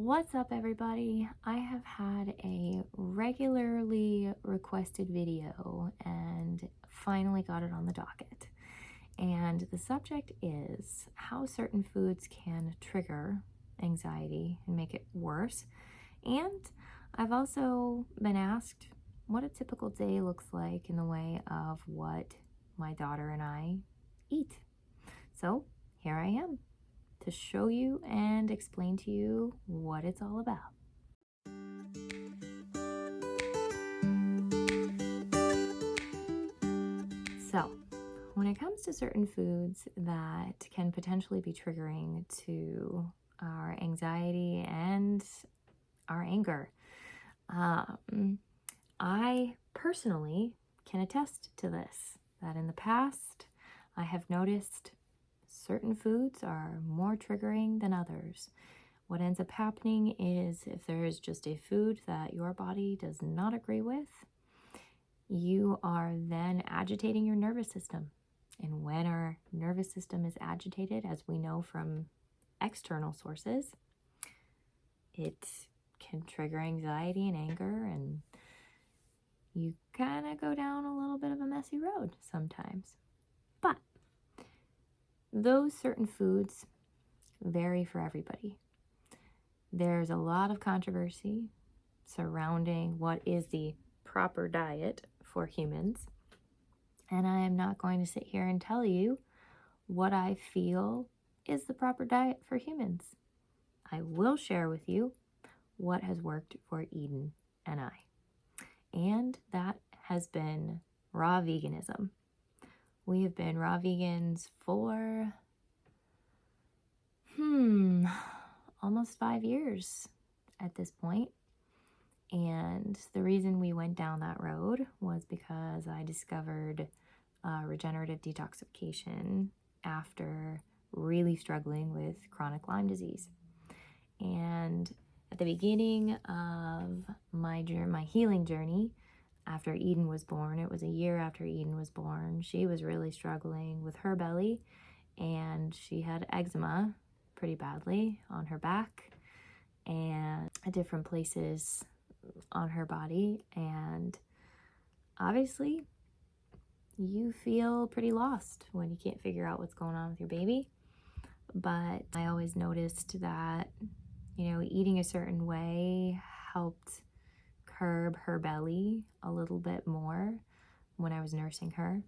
What's up, everybody? I have had a regularly requested video and finally got it on the docket. And the subject is how certain foods can trigger anxiety and make it worse. And I've also been asked what a typical day looks like in the way of what my daughter and I eat. So here I am to show you and explain to you what it's all about. So, when it comes to certain foods that can potentially be triggering to our anxiety and our anger, I personally can attest to this, that in the past I have noticed certain foods are more triggering than others. What ends up happening is if there is just a food that your body does not agree with, you are then agitating your nervous system. And when our nervous system is agitated, as we know from external sources, it can trigger anxiety and anger, and you kind of go down a little bit of a messy road sometimes. But those certain foods vary for everybody. There's a lot of controversy surrounding what is the proper diet for humans. And I am not going to sit here and tell you what I feel is the proper diet for humans. I will share with you what has worked for Eden and I. And that has been raw veganism. We have been raw vegans for almost 5 years at this point. And the reason we went down that road was because I discovered regenerative detoxification after really struggling with chronic Lyme disease. And at the beginning of my healing journey, after Eden was born, it was a year after Eden was born, she was really struggling with her belly, and she had eczema pretty badly on her back and at different places on her body. And obviously you feel pretty lost when you can't figure out what's going on with your baby. But I always noticed that, eating a certain way helped curb her belly a little bit more when I was nursing her.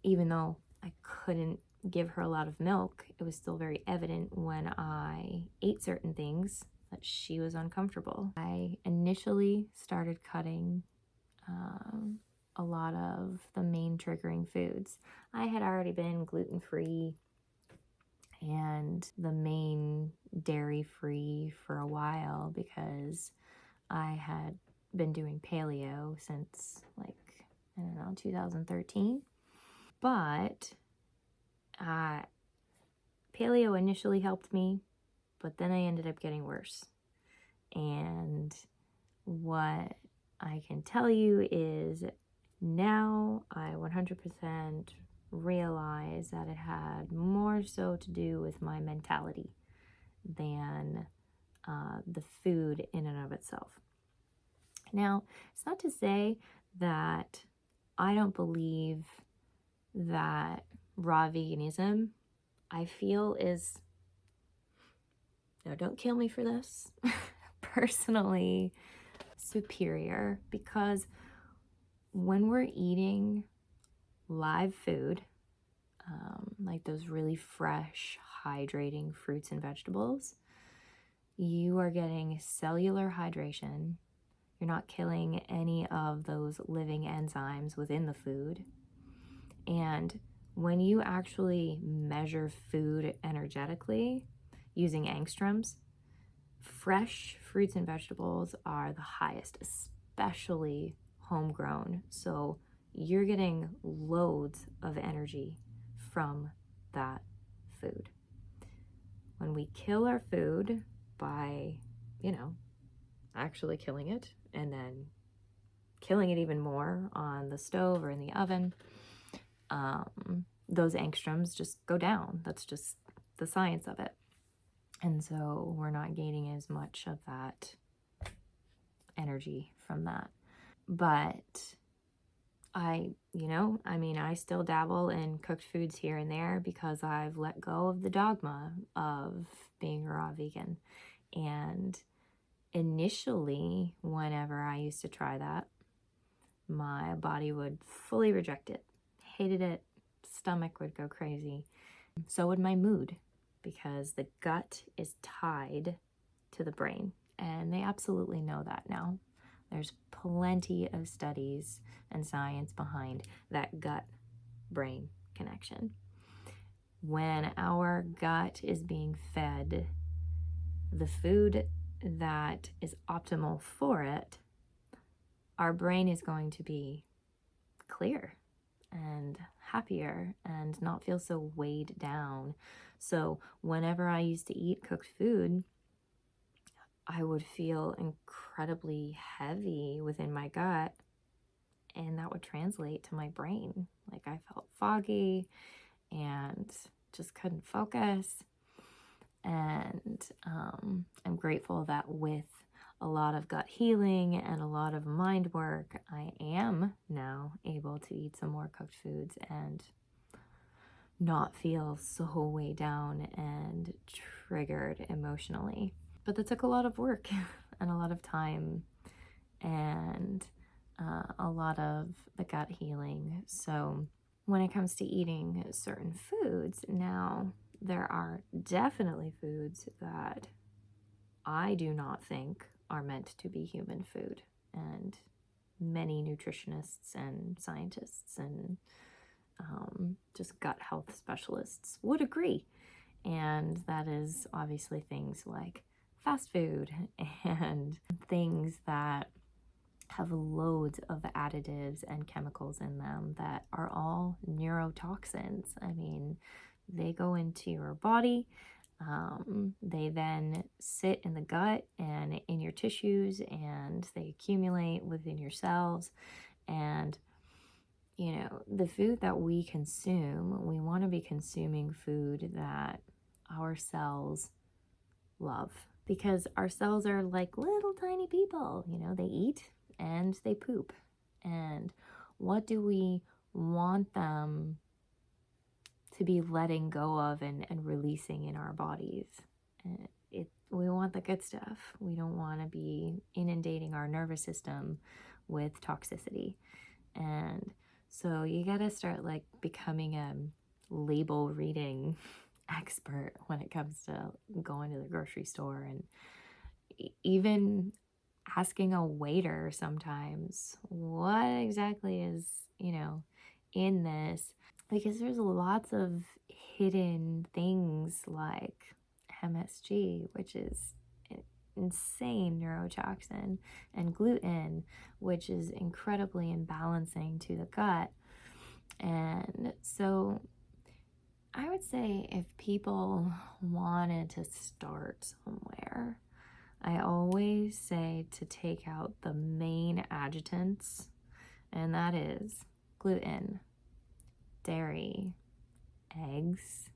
Even though I couldn't give her a lot of milk, it was still very evident when I ate certain things that she was uncomfortable. I initially started cutting a lot of the main triggering foods. I had already been gluten-free and the main dairy-free for a while because I had been doing paleo since 2013. But paleo initially helped me, but then I ended up getting worse. And what I can tell you is now I 100% realize that it had more so to do with my mentality than the food in and of itself. Now, it's not to say that I don't believe that raw veganism, I feel, is, now don't kill me for this, personally superior, because when we're eating live food, like those really fresh, hydrating fruits and vegetables, you are getting cellular hydration. You're not killing any of those living enzymes within the food. And when you actually measure food energetically using angstroms, fresh fruits and vegetables are the highest, especially homegrown. So you're getting loads of energy from that food. When we kill our food by, actually killing it and then killing it even more on the stove or in the oven, those angstroms just go down. That's just the science of it. And so we're not gaining as much of that energy from that. But I still dabble in cooked foods here and there because I've let go of the dogma of being a raw vegan. And initially, whenever I used to try that, my body would fully reject it, hated it, stomach would go crazy. So would my mood, because the gut is tied to the brain. And they absolutely know that now. There's plenty of studies and science behind that gut brain connection. When our gut is being fed the food that is optimal for it, our brain is going to be clear and happier and not feel so weighed down. So whenever I used to eat cooked food, I would feel incredibly heavy within my gut, and that would translate to my brain. Like I felt foggy and just couldn't focus. And I'm grateful that with a lot of gut healing and a lot of mind work, I am now able to eat some more cooked foods and not feel so way down and triggered emotionally. But that took a lot of work and a lot of time and a lot of the gut healing. So when it comes to eating certain foods, now there are definitely foods that I do not think are meant to be human food. And many nutritionists and scientists and just gut health specialists would agree. And that is obviously things like fast food and things that have loads of additives and chemicals in them that are all neurotoxins. I mean, they go into your body. They then sit in the gut and in your tissues, and they accumulate within your cells. And the food that we consume, we want to be consuming food that our cells love, because our cells are like little tiny people. They eat and they poop. And what do we want them to be letting go of and releasing in our bodies? We want the good stuff. We don't want to be inundating our nervous system with toxicity. And so you got to start like becoming a label reading expert when it comes to going to the grocery store, and even asking a waiter sometimes, what exactly is, in this? Because there's lots of hidden things like MSG, which is an insane neurotoxin, and gluten, which is incredibly imbalancing to the gut. And so I would say if people wanted to start somewhere, I always say to take out the main adjutants, and that is gluten, dairy, eggs,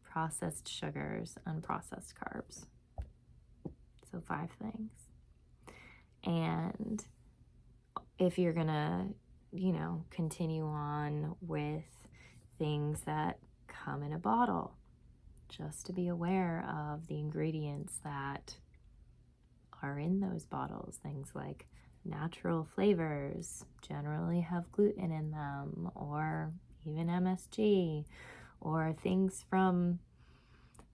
processed sugars, unprocessed carbs. So 5 things. And if you're gonna, continue on with things that come in a bottle, just to be aware of the ingredients that are in those bottles. Things like natural flavors generally have gluten in them, or even MSG, or things from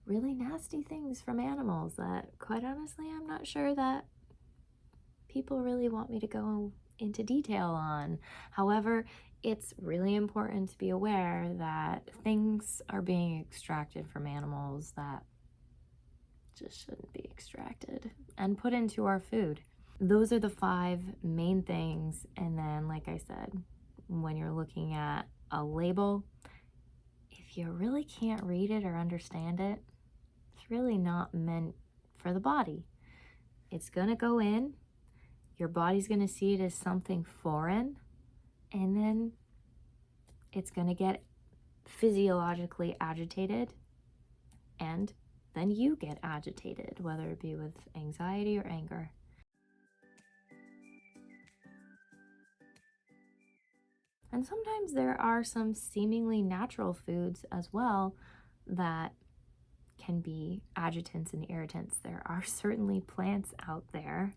really nasty things from animals that, quite honestly, I'm not sure that people really want me to go into detail on. However, it's really important to be aware that things are being extracted from animals that just shouldn't be extracted and put into our food. Those are the 5 main things. And then, like I said, when you're looking at a label, if you really can't read it or understand it, it's really not meant for the body. It's going to go in, your body's going to see it as something foreign, and then it's going to get physiologically agitated and then you get agitated, whether it be with anxiety or anger. And sometimes there are some seemingly natural foods as well that can be agitants and irritants. There are certainly plants out there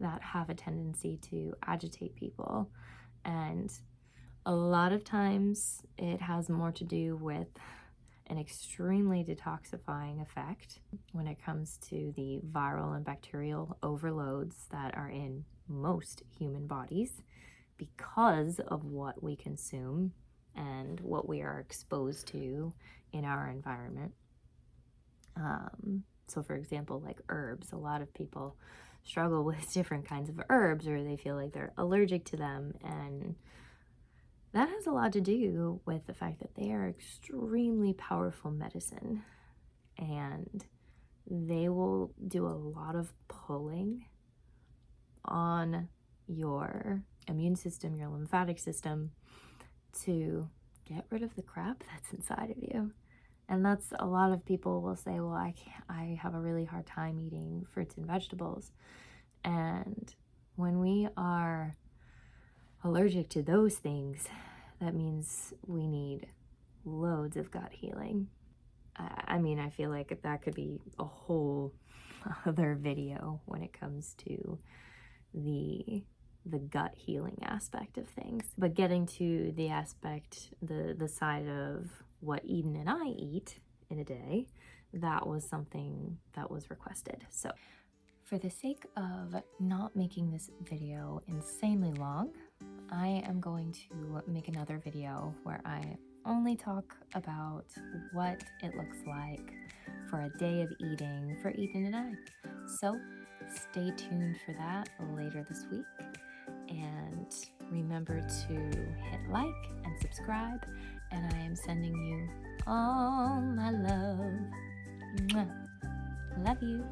that have a tendency to agitate people. And a lot of times it has more to do with an extremely detoxifying effect when it comes to the viral and bacterial overloads that are in most human bodies because of what we consume and what we are exposed to in our environment. So for example, like herbs, a lot of people struggle with different kinds of herbs, or they feel like they're allergic to them, and that has a lot to do with the fact that they are extremely powerful medicine, and they will do a lot of pulling on your immune system, your lymphatic system, to get rid of the crap that's inside of you. And that's, a lot of people will say, well, I have a really hard time eating fruits and vegetables. And when we are allergic to those things, that means we need loads of gut healing. I mean, I feel like that could be a whole other video when it comes to the gut healing aspect of things. But getting to the aspect, the side of what Eden and I eat in a day, that was something that was requested. So for the sake of not making this video insanely long, I am going to make another video where I only talk about what it looks like for a day of eating for Eden and I. So stay tuned for that later this week. And remember to hit like and subscribe. And I am sending you all my love. Mwah. Love you.